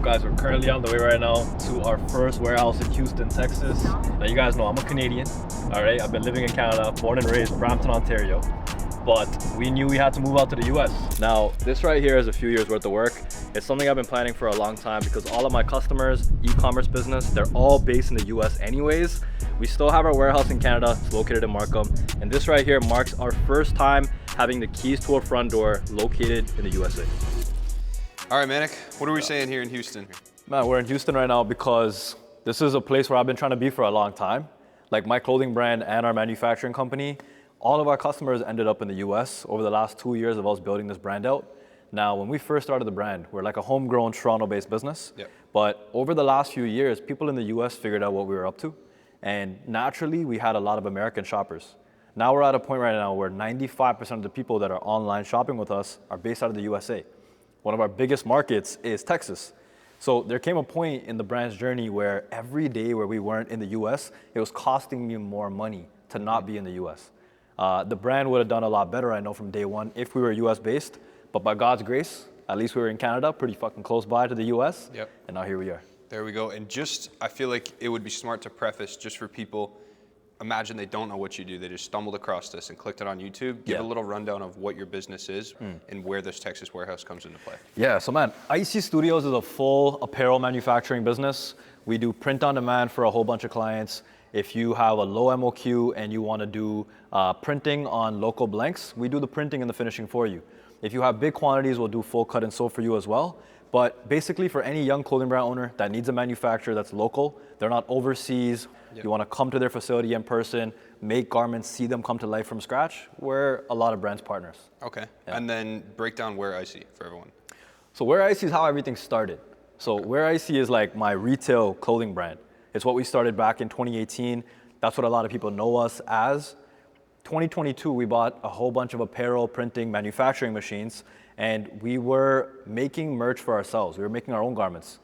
guys? We're currently on the way right now to our first warehouse in Houston, Texas. Now you guys know I'm a Canadian, all right? I've been living in Canada, born and raised, Brampton, Ontario. But we knew we had to move out to the US. Now, this right here is a few years worth of work. It's something I've been planning for a long time because all of my customers, e-commerce business, they're all based in the US anyways. We still have our warehouse in Canada, it's located in Markham. And this right here marks our first time having the keys to our front door located in the USA. All right, Manik, what are we saying here in Houston? Man, we're in Houston right now because this is a place where I've been trying to be for a long time. Like my clothing brand and our manufacturing company, all of our customers ended up in the US over the last 2 years of us building this brand out. Now, when we first started the brand, we're like a homegrown Toronto-based business. Yep. But over the last few years, people in the US figured out what we were up to. And naturally, we had a lot of American shoppers. Now we're at a point right now where 95% of the people that are online shopping with us are based out of the USA. One of our biggest markets is Texas. So there came a point in the brand's journey where every day where we weren't in the US, it was costing me more money to not be in the US. The brand would have done a lot better, I know, from day one if we were US based, but by God's grace, at least we were in Canada, pretty fucking close by to the US. Yep. And now here we are. There we go. And I feel like it would be smart to preface just for people, imagine they don't know what you do. They just stumbled across this and clicked it on YouTube. Give a little rundown of what your business is and where this Texas warehouse comes into play. Yeah, so man, Icy Studios is a full apparel manufacturing business. We do print on demand for a whole bunch of clients. If you have a low MOQ and you want to do printing on local blanks, we do the printing and the finishing for you. If you have big quantities, we'll do full cut and sew for you as well. But basically for any young clothing brand owner that needs a manufacturer that's local, they're not overseas, you want to come to their facility in person, make garments, see them come to life from scratch, we're a lot of brands partners. Okay, and then break down Wear Icy for everyone. So Wear Icy is how everything started. So Wear Icy is like my retail clothing brand. It's what we started back in 2018. That's what a lot of people know us as. 2022, we bought a whole bunch of apparel printing manufacturing machines, and we were making merch for ourselves. We were making our own garments.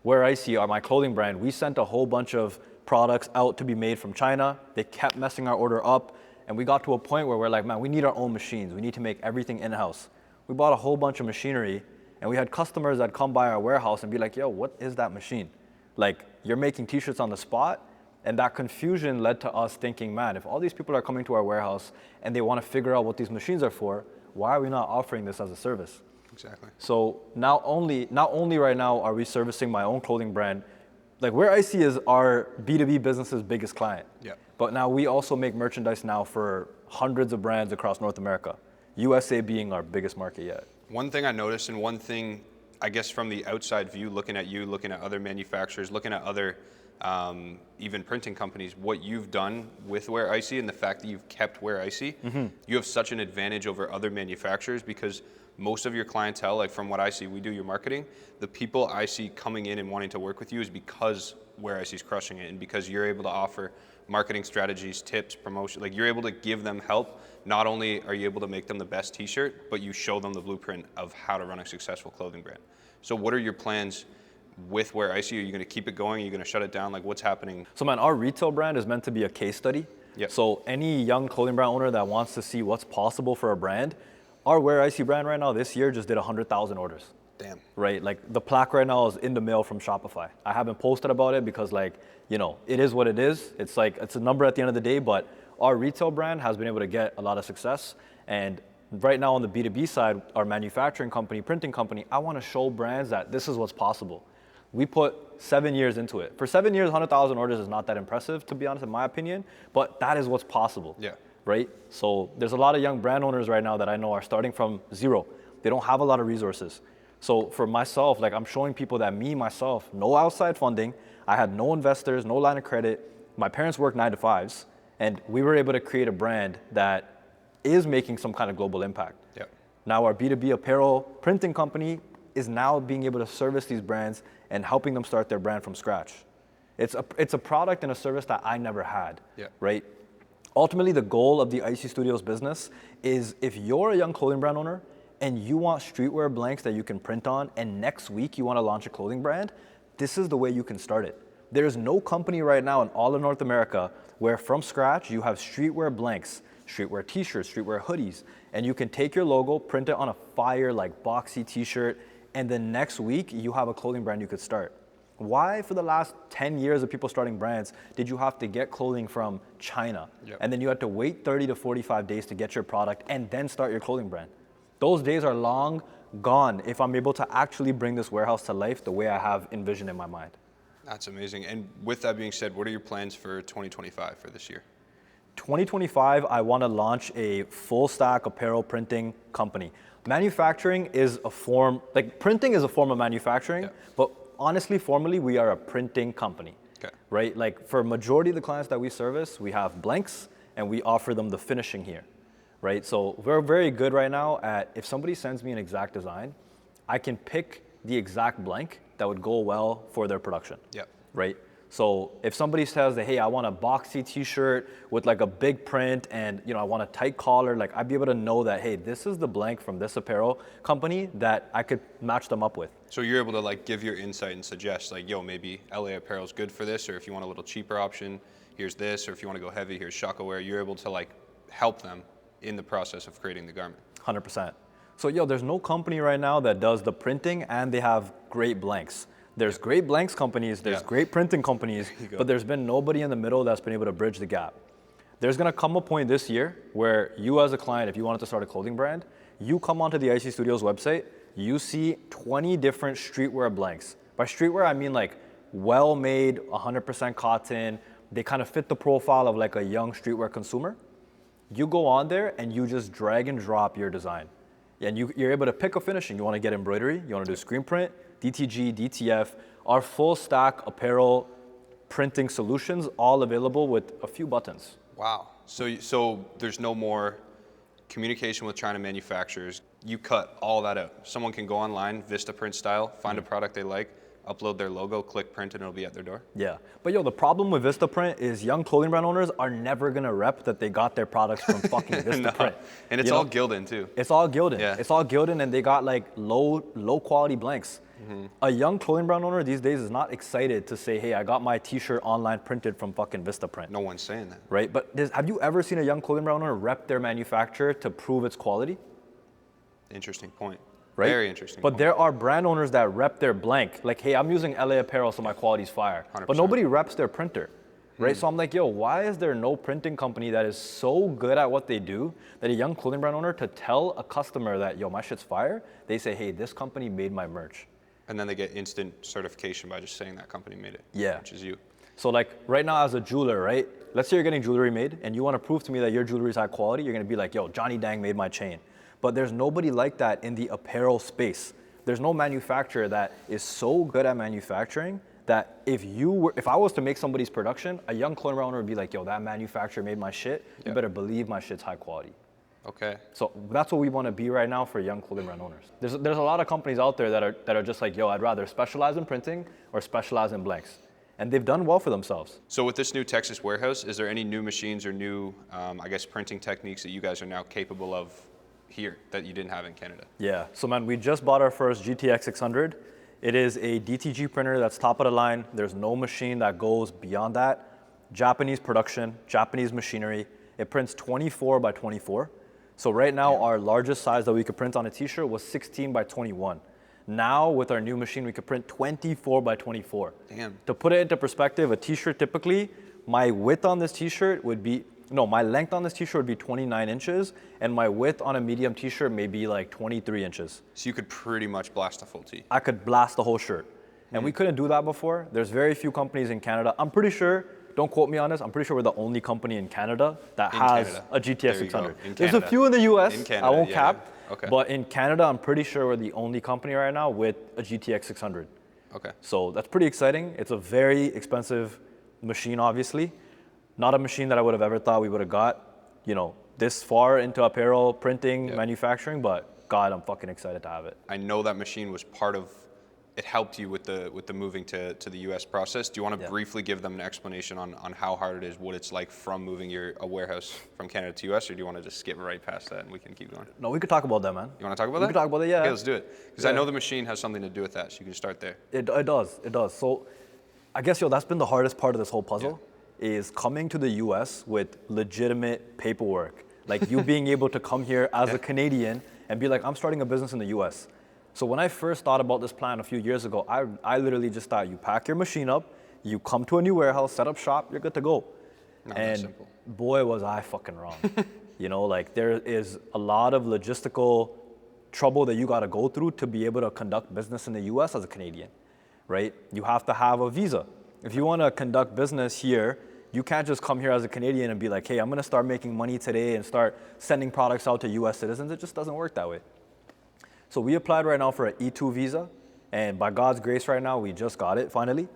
Wear Icy, my clothing brand, we sent a whole bunch of products out to be made from China. They kept messing our order up, and we got to a point where we're like, man, we need our own machines. We need to make everything in-house. We bought a whole bunch of machinery, and we had customers that come by our warehouse and be like, yo, what is that machine? Like, you're making t-shirts on the spot? And that confusion led to us thinking, man, if all these people are coming to our warehouse and they want to figure out what these machines are for, why are we not offering this as a service? Exactly. So not only right now are we servicing my own clothing brand, like Wear Icy is our B2B business's biggest client. Yeah. But now we also make merchandise now for hundreds of brands across North America, USA being our biggest market yet. One thing I noticed, and one thing, I guess from the outside view, looking at you, looking at other manufacturers, looking at other even printing companies, what you've done with Wear Icy and the fact that you've kept Wear Icy, you have such an advantage over other manufacturers because most of your clientele, like from what I see, we do your marketing, the people I see coming in and wanting to work with you is because Wear Icy's crushing it and because you're able to offer marketing strategies, tips, promotion, like you're able to give them help. Not only are you able to make them the best t-shirt, but you show them the blueprint of how to run a successful clothing brand. So what are your plans with Wear Icy? Are you going to keep it going? Are you going to shut it down? Like what's happening? So man, our retail brand is meant to be a case study. Yep. So any young clothing brand owner that wants to see what's possible for a brand, our Wear Icy brand right now this year just did 100,000 orders. Damn. Right, like the plaque right now is in the mail from Shopify. I haven't posted about it because like, you know, it is what it is. It's like, it's a number at the end of the day, but our retail brand has been able to get a lot of success. And right now on the B2B side, our manufacturing company, printing company, I want to show brands that this is what's possible. We put 7 years into it. For 7 years, 100,000 orders is not that impressive, to be honest, in my opinion, but that is what's possible. Yeah. Right? So there's a lot of young brand owners right now that I know are starting from zero. They don't have a lot of resources. So for myself, like I'm showing people that myself, no outside funding, I had no investors, no line of credit. My parents worked 9 to 5s, and we were able to create a brand that is making some kind of global impact. Yep. Now our B2B apparel printing company is now being able to service these brands and helping them start their brand from scratch. It's a product and a service that I never had, right? Ultimately, the goal of the Icy Studios business is if you're a young clothing brand owner and you want streetwear blanks that you can print on, and next week you want to launch a clothing brand, this is the way you can start it. There's no company right now in all of North America where from scratch you have streetwear blanks, streetwear t-shirts, streetwear hoodies, and you can take your logo, print it on a fire like boxy t-shirt, and then next week you have a clothing brand you could start. Why for the last 10 years of people starting brands did you have to get clothing from China? Yep. And then you had to wait 30 to 45 days to get your product and then start your clothing brand? Those days are long gone if I'm able to actually bring this warehouse to life the way I have envisioned in my mind. That's amazing. And with that being said, what are your plans for 2025 for this year? 2025, I want to launch a full stack apparel printing company. Manufacturing is a form, like printing is a form of manufacturing, Yeah. but honestly, formally, we are a printing company, Okay. right? Like for majority of the clients that we service, we have blanks and we offer them the finishing here, right? So we're very good right now at, if somebody sends me an exact design, I can pick the exact blank that would go well for their production, Yep. right? So if somebody says that, hey, I want a boxy t-shirt with like a big print and I want a tight collar, like I'd be able to know that, hey, this is the blank from this apparel company that I could match them up with. So you're able to like give your insight and suggest like, yo, maybe LA apparel is good for this, or if you want a little cheaper option, here's this, or if you want to go heavy, here's Shaka Wear. You're able to like help them in the process of creating the garment. 100%. So there's no company right now that does the printing and they have great blanks. There's great blanks companies, there's great printing companies, but there's been nobody in the middle that's been able to bridge the gap. There's gonna come a point this year where you as a client, if you wanted to start a clothing brand, you come onto the Icy Studios website, you see 20 different streetwear blanks. By streetwear, I mean like well-made, 100% cotton, they kind of fit the profile of like a young streetwear consumer. You go on there and you just drag and drop your design. And you're able to pick a finishing. You wanna get embroidery, you wanna do screen print, DTG, DTF, our full stack apparel printing solutions, all available with a few buttons. Wow. So there's no more communication with China manufacturers. You cut all that out. Someone can go online, Vistaprint style, find a product they like, upload their logo, click print, and it'll be at their door. Yeah, but the problem with Vistaprint is young clothing brand owners are never gonna rep that they got their products from fucking Vistaprint. No. And it's all Gildan too. It's all Gildan. Yeah. It's all Gildan, and they got like low quality blanks. A young clothing brand owner these days is not excited to say, hey, I got my t-shirt online printed from fucking Vistaprint. No one's saying that. Right, but have you ever seen a young clothing brand owner rep their manufacturer to prove its quality? Interesting point. Right? Very interesting But point. there are brand owners that rep their blank. Like, hey, I'm using LA apparel, so my quality's fire. 100%. But nobody reps their printer. Right? So I'm like, why is there no printing company that is so good at what they do that a young clothing brand owner to tell a customer that, my shit's fire, they say, hey, this company made my merch. And then they get instant certification by just saying that company made it. Yeah. Which is you. So like right now as a jeweler, right? Let's say you're getting jewelry made and you want to prove to me that your jewelry is high quality, you're going to be like, Johnny Dang made my chain. But there's nobody like that in the apparel space. There's no manufacturer that is so good at manufacturing that if I was to make somebody's production, a young clothing brand owner would be like, that manufacturer made my shit. You better believe my shit's high quality. Okay. So that's what we want to be right now for young clothing brand owners. There's a lot of companies out there that are just like, I'd rather specialize in printing or specialize in blanks. And they've done well for themselves. So with this new Texas warehouse, is there any new machines or new, printing techniques that you guys are now capable of here that you didn't have in Canada? Yeah, so man, we just bought our first GTX 600. It is a DTG printer that's top of the line. There's no machine that goes beyond that. Japanese production, Japanese machinery. It prints 24 by 24. So right now, our largest size that we could print on a t-shirt was 16 by 21. Now with our new machine, we could print 24 by 24. Damn. To put it into perspective, a t-shirt typically, my length on this t-shirt would be 29 inches, and my width on a medium t-shirt may be like 23 inches. So you could pretty much blast a full tee. I could blast the whole shirt. And we couldn't do that before. There's very few companies in Canada. I'm pretty sure, don't quote me on this, I'm pretty sure we're the only company in Canada that has a GTX 600. There's a few in the US, I won't cap. Okay. But in Canada, I'm pretty sure we're the only company right now with a GTX 600. Okay. So that's pretty exciting. It's a very expensive machine, obviously. Not a machine that I would have ever thought we would have got, this far into apparel, printing, manufacturing, but God, I'm fucking excited to have it. I know that machine was part of, it helped you with the moving to the US process. Do you want to briefly give them an explanation on how hard it is, what it's like from moving a warehouse from Canada to US, or do you want to just skip right past that and we can keep going? No, we could talk about that, man. You want to talk about that? We could talk about it, yeah. Okay, let's do it. Because I know the machine has something to do with that, so you can start there. It does. So I guess, that's been the hardest part of this whole puzzle, is coming to the US with legitimate paperwork. Like you being able to come here as a Canadian and be like, I'm starting a business in the US. So when I first thought about this plan a few years ago, I literally just thought you pack your machine up, you come to a new warehouse, set up shop, you're good to go. Not that And simple. boy, was I fucking wrong. You know, like there is a lot of logistical trouble that you got to go through to be able to conduct business in the US as a Canadian, right? You have to have a visa. If you want to conduct business here, you can't just come here as a Canadian and be like, hey, I'm going to start making money today and start sending products out to US citizens. It just doesn't work that way. So we applied right now for an E2 visa, and by God's grace right now, we just got it finally.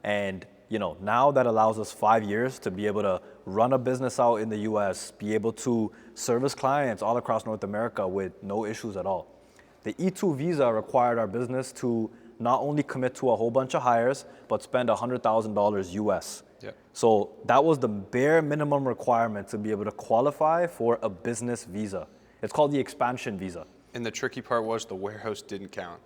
And you know, now that allows us 5 years to be able to run a business out in the US, be able to service clients all across North America with no issues at all. The E2 visa required our business to not only commit to a whole bunch of hires, but spend $100,000 US. Yep. So that was the bare minimum requirement to be able to qualify for a business visa. It's called the expansion visa. And the tricky part was the warehouse didn't count.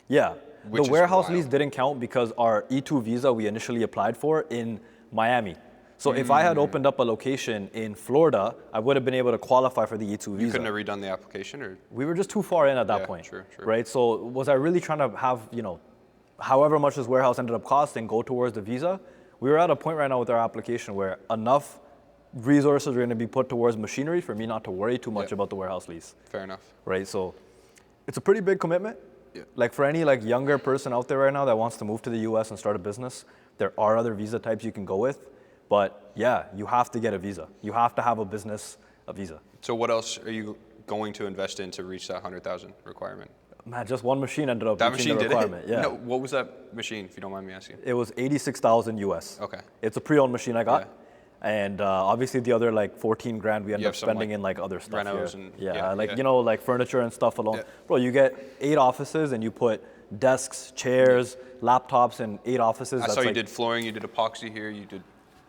Yeah, Which the is warehouse wild. lease didn't count because our E2 visa we initially applied for in Miami. So if I had opened up a location in Florida, I would have been able to qualify for the E2 visa. You couldn't have redone the application, or We were just too far in at that Yeah, point, true. right? So was I really trying to have, you know, however much this warehouse ended up costing go towards the visa? We were at a point right now with our application where enough resources are going to be put towards machinery for me not to worry too much Yeah. about the warehouse lease, fair enough. right? So it's a pretty big commitment. Yeah. Like for any like younger person out there right now that wants to move to the US and start a business, there are other visa types you can go with. But yeah, you have to get a visa. You have to have a business, a visa. So what else are you going to invest in to reach that 100,000 requirement? Man, just one machine ended up That reaching machine the did requirement. it? Yeah. No, what was that machine, if you don't mind me asking? It was 86,000 US. Okay. It's a pre-owned machine I got. Yeah. And obviously the other like 14 grand we end You up have some, spending like, in like other stuff renos here. and- yeah, yeah, like yeah. you know, like furniture and stuff alone. Yeah. Bro, you get 8 offices and you put desks, chairs, laptops in 8 offices. I That's saw you like, did flooring, you did epoxy here, you did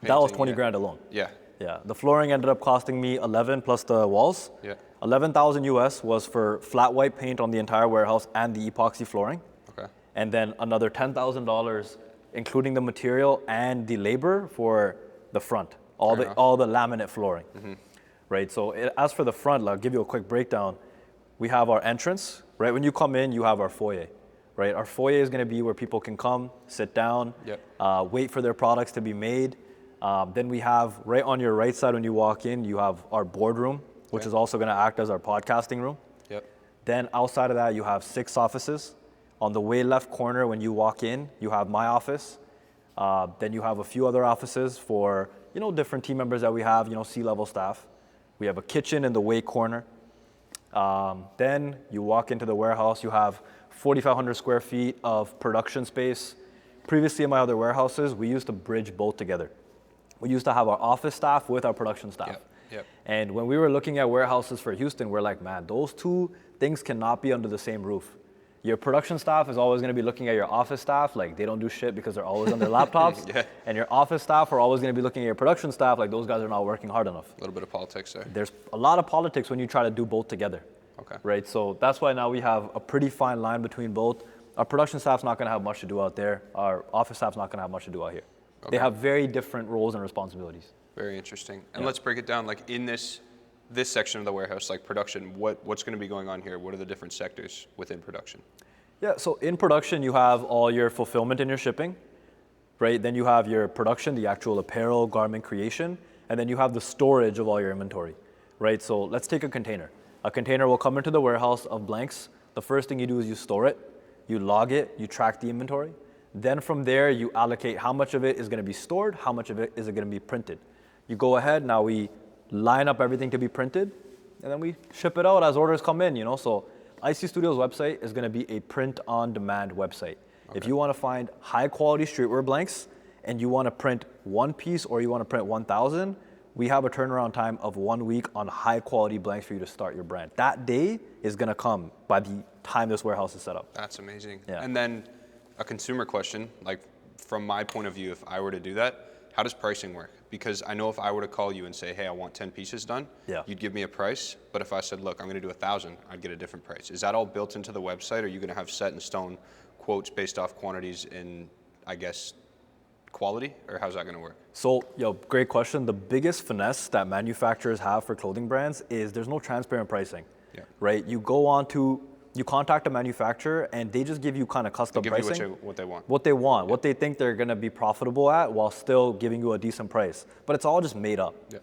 that was painting, 20 yeah. grand alone. Yeah. Yeah, the flooring ended up costing me 11 plus the walls. Yeah. 11,000 US was for flat white paint on the entire warehouse and the epoxy flooring. Okay. And then another $10,000, including the material and the labor for the front, all Fair the enough. laminate flooring, right? So as for the front, I'll give you a quick breakdown. We have our entrance, right? When you come in, you have our foyer, right? Our foyer is going to be where people can come, sit down, Yep. wait for their products to be made. Then we have right on your right side when you walk in, you have our boardroom, which Yeah. is also going to act as our podcasting room. Yep. Then outside of that, you have 6 offices. On the way left corner, when you walk in, you have my office. Then you have a few other offices for, you know, different team members that we have, you know, C-level staff. We have a kitchen in the way corner. Then you walk into the warehouse, you have 4,500 square feet of production space. Previously in my other warehouses, we used to bridge both together. We used to have our office staff with our production staff. Yep, yep. And when we were looking at warehouses for Houston, we're like, man, those two things cannot be under the same roof. Your production staff is always going to be looking at your office staff like they don't do shit because they're always on their laptops. Yeah. And your office staff are always going to be looking at your production staff like those guys are not working hard enough. A little bit of politics there. There's a lot of politics when you try to do both together. Okay. Right? So that's why now we have a pretty fine line between both. Our production staff's not going to have much to do out there. Our office staff's not going to have much to do out here. Okay. They have very different roles and responsibilities. Very interesting. And Yeah. let's break it down. Like in this section of the warehouse, like production, what's going to be going on here? What are the different sectors within production? Yeah, so in production, you have all your fulfillment and your shipping, right? Then you have your production, the actual apparel, garment creation, and then you have the storage of all your inventory, right? So let's take a container. A container will come into the warehouse of blanks. The first thing you do is you store it, you log it, you track the inventory. Then from there, you allocate how much of it is gonna be stored, how much of it is gonna be printed. You go ahead, now we line up everything to be printed, and then we ship it out as orders come in, you know? So IcyStudios website is going to be a print-on-demand website. If you want to find high-quality streetwear blanks and you want to print one piece or you want to print 1,000, we have a turnaround time of 1 week on high-quality blanks for you to start your brand. That day is going to come by the time this warehouse is set up. That's amazing. Yeah. And then a consumer question, like from my point of view, if I were to do that, how does pricing work? Because I know if I were to call you and say, hey, I want 10 pieces done, Yeah. you'd give me a price. But if I said, look, I'm going to do 1,000, I'd get a different price. Is that all built into the website? Or are you going to have set in stone quotes based off quantities in, I guess, quality? Or how's that going to work? So, great question. The biggest finesse that manufacturers have for clothing brands is there's no transparent pricing, Yeah. right? You go on to You contact a manufacturer and they just give you kind of custom Give pricing. you what they want. What they want, what they think they're gonna be profitable at while still giving you a decent price. But it's all just made up. Yeah.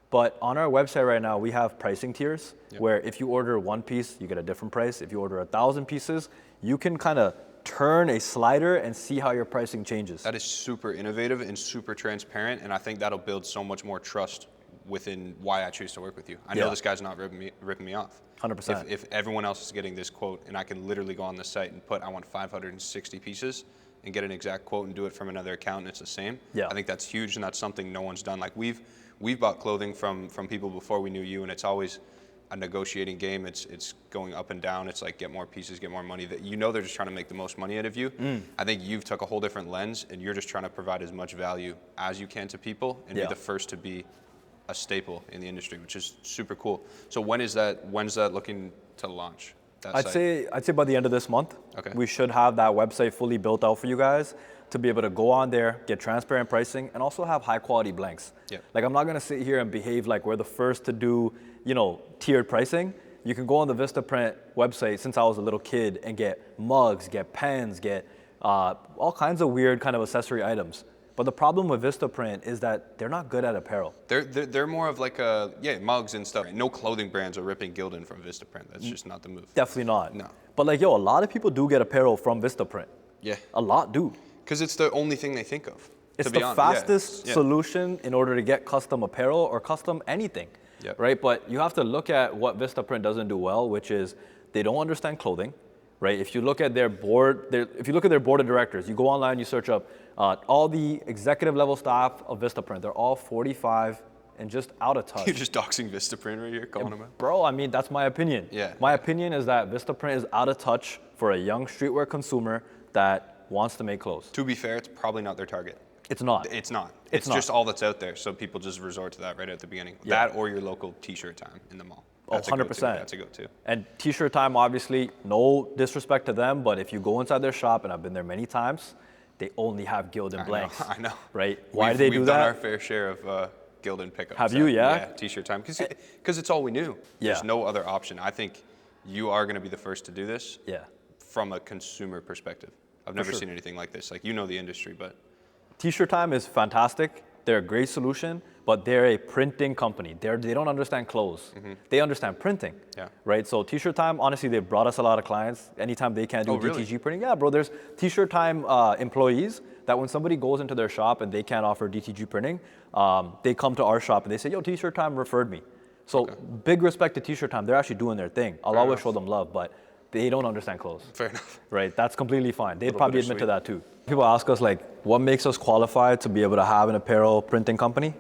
But on our website right now, we have pricing tiers where if you order one piece, you get a different price. If you order 1,000 pieces, you can kind of turn a slider and see how your pricing changes. That is super innovative and super transparent, and I think that'll build so much more trust within why I choose to work with you. I know this guy's not ripping me off. 100%. If everyone else is getting this quote, and I can literally go on the site and put, I want 560 pieces, and get an exact quote and do it from another account, and it's the same. I think that's huge, and that's something no one's done. Like we've bought clothing from people before we knew you, and it's always a negotiating game. It's going up and down. It's like get more pieces, get more money. That they're just trying to make the most money out of you. I think you've took a whole different lens, and you're just trying to provide as much value as you can to people, and be the first to be a staple in the industry, which is super cool. So when's that looking to launch? I'd say by the end of this month, we should have that website fully built out for you guys to be able to go on there, get transparent pricing, and also have high quality blanks. Like I'm not gonna sit here and behave like we're the first to do, tiered pricing. You can go on the Vistaprint website since I was a little kid and get mugs, get pens, get all kinds of weird kind of accessory items. But the problem with Vistaprint is that they're not good at apparel. They're more of like mugs and stuff. No clothing brands are ripping Gildan from Vistaprint. That's just not the move. Definitely not. No. But like, a lot of people do get apparel from Vistaprint. Yeah. A lot do. Because it's the only thing they think of. It's the fastest solution in order to get custom apparel or custom anything, right? But you have to look at what Vistaprint doesn't do well, which is they don't understand clothing, right? If you look at their board, of directors, you go online, you search up all the executive level staff of Vistaprint. They're all 45 and just out of touch. You're just doxing Vistaprint right here, calling them out. Bro, I mean, that's my opinion. Yeah. My opinion is that Vistaprint is out of touch for a young streetwear consumer that wants to make clothes. To be fair, it's probably not their target. It's not. It's not. It's just all that's out there, so people just resort to that right at the beginning. That or your local t-shirt time in the mall. That's 100%. That's a go-to. And t-shirt time, obviously, no disrespect to them, but if you go inside their shop, and I've been there many times, they only have Gildan blanks. I know. Right? Why do they do that? We've done our fair share of Gildan pickups. Have you? Yeah? Yeah, t-shirt time. Because it's all we knew. There's no other option. I think you are going to be the first to do this from a consumer perspective. I've never seen anything like this. Like, the industry, but... T-shirt time is fantastic. They're a great solution, but they're a printing company. They don't understand clothes. They understand printing, right? So T-shirt time, honestly, they brought us a lot of clients. Anytime they can't do DTG printing, bro, there's T-shirt time employees that when somebody goes into their shop and they can't offer DTG printing, they come to our shop and they say, yo, T-shirt time referred me. So big respect to T-shirt time. They're actually doing their thing. I'll always show them love, but they don't understand clothes. Fair enough. Right, that's completely fine. They'd probably admit to that too. People ask us like, what makes us qualified to be able to have an apparel printing company?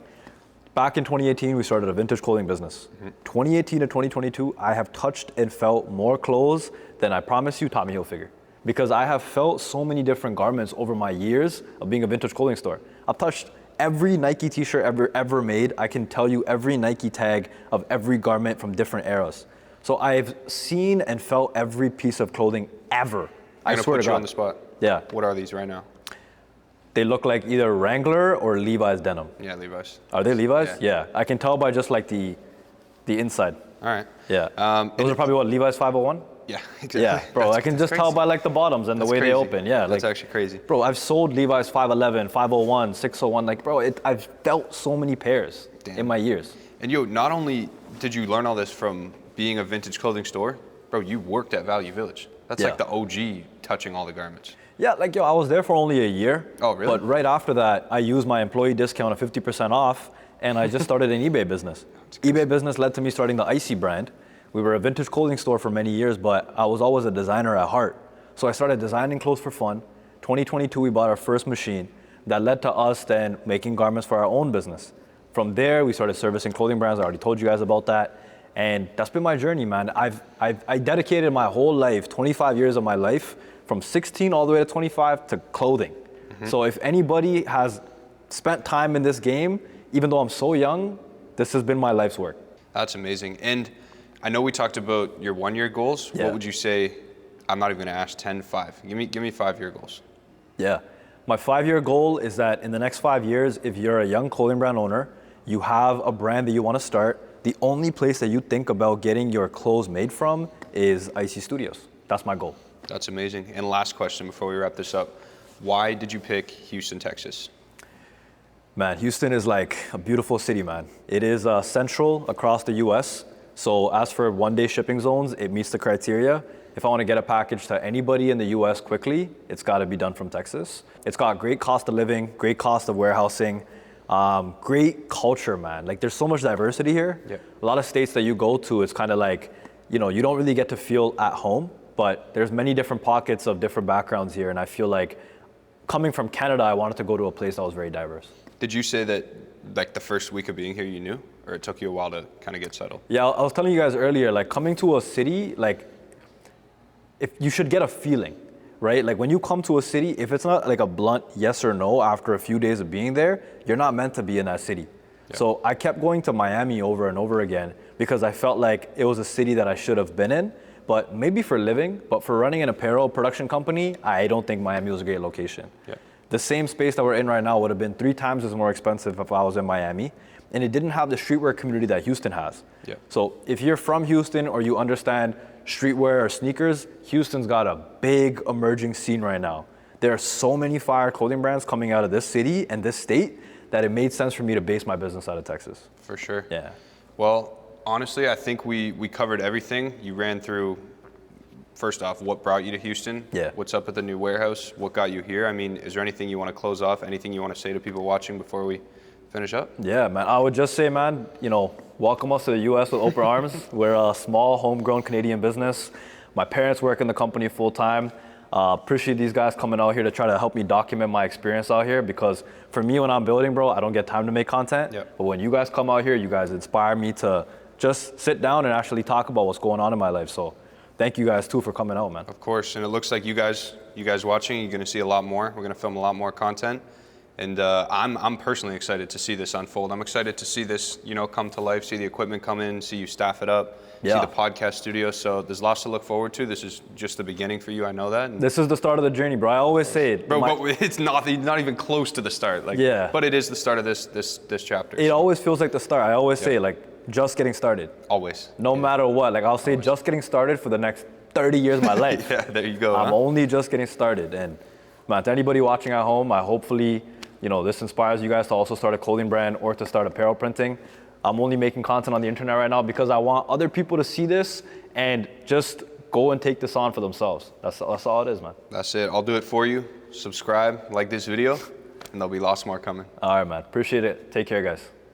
Back in 2018, we started a vintage clothing business. 2018 to 2022, I have touched and felt more clothes than I promise you Tommy Hilfiger. Because I have felt so many different garments over my years of being a vintage clothing store. I've touched every Nike t-shirt ever made. I can tell you every Nike tag of every garment from different eras. So I've seen and felt every piece of clothing ever. I swear to God. Put you on the spot. Yeah. What are these right now? They look like either Wrangler or Levi's denim. Yeah, Levi's. Are they Levi's? Yeah. I can tell by just like the inside. All right. Yeah. Those are probably what, Levi's 501? Yeah, exactly. Yeah, bro, I can just tell by like the bottoms and the way they open. Yeah, that's actually crazy. Bro, I've sold Levi's 511, 501, 601. Like, bro, I've felt so many pairs in my years. And not only did you learn all this from being a vintage clothing store, bro, you worked at Value Village. That's like the OG touching all the garments. Yeah, like, I was there for only a year. Oh, really? But right after that, I used my employee discount of 50% off, and I just started an eBay business. eBay business led to me starting the Icy brand. We were a vintage clothing store for many years, but I was always a designer at heart. So I started designing clothes for fun. 2022, we bought our first machine. That led to us then making garments for our own business. From there, we started servicing clothing brands. I already told you guys about that. And that's been my journey, man. I dedicated my whole life, 25 years of my life, from 16 all the way to 25 to clothing. So if anybody has spent time in this game, even though I'm so young, this has been my life's work. That's amazing. And I know we talked about your 1 year goals. What would you say? I'm not even gonna ask 10, 5. Give me 5 year goals. Yeah, my 5-year goal is that in the next 5 years, if you're a young clothing brand owner, you have a brand that you wanna start, the only place that you think about getting your clothes made from is Icy Studios. That's my goal. That's amazing. And last question before we wrap this up. Why did you pick Houston, Texas? Man, Houston is like a beautiful city, man. It is central across the US. So as for one-day shipping zones, it meets the criteria. If I want to get a package to anybody in the US quickly, it's got to be done from Texas. It's got great cost of living, great cost of warehousing, great culture, man. Like there's so much diversity here. Yeah. A lot of states that you go to, it's kind of like, you don't really get to feel at home, but there's many different pockets of different backgrounds here. And I feel like coming from Canada, I wanted to go to a place that was very diverse. Did you say that like the first week of being here you knew, or it took you a while to kind of get settled? Yeah, I was telling you guys earlier, like coming to a city, like if you should get a feeling, right? Like when you come to a city, if it's not like a blunt yes or no after a few days of being there, you're not meant to be in that city. Yeah. So I kept going to Miami over and over again because I felt like it was a city that I should have been in, but maybe for living, but for running an apparel production company, I don't think Miami was a great location. Yeah. The same space that we're in right now would have been 3 times as more expensive if I was in Miami, and it didn't have the streetwear community that Houston has. Yeah. So if you're from Houston or you understand streetwear or sneakers, Houston's got a big emerging scene right now. There are so many fire clothing brands coming out of this city and this state that it made sense for me to base my business out of Texas. For sure. Yeah. Well, honestly, I think we covered everything. You ran through, first off, what brought you to Houston? Yeah. What's up at the new warehouse? What got you here? I mean, is there anything you want to close off? Anything you want to say to people watching before we finish up? Yeah, man. I would just say, man, welcome us to the U.S. with open arms. We're a small, homegrown Canadian business. My parents work in the company full time. Appreciate these guys coming out here to try to help me document my experience out here, because for me, when I'm building, bro, I don't get time to make content. Yep. But when you guys come out here, you guys inspire me to just sit down and actually talk about what's going on in my life. So thank you guys too for coming out, man. Of course, and it looks like you guys watching, you're going to see a lot more. We're going to film a lot more content, and I'm personally excited to see this unfold. I'm excited to see this, come to life, see the equipment come in, see you staff it up, see the podcast studio. So there's lots to look forward to. This is just the beginning for you. I know that. And this is the start of the journey, bro. I always say it, bro. But it's not even close to the start. But it is the start of this chapter. It always feels like the start. I always say just getting started. Always. No matter what. I'll say just getting started for the next 30 years of my life. Yeah, there you go. I'm only just getting started. And man, to anybody watching at home, I hopefully, this inspires you guys to also start a clothing brand or to start apparel printing. I'm only making content on the internet right now because I want other people to see this and just go and take this on for themselves. That's all it is, man. That's it. I'll do it for you. Subscribe, like this video, and there'll be lots more coming. All right, man. Appreciate it. Take care, guys.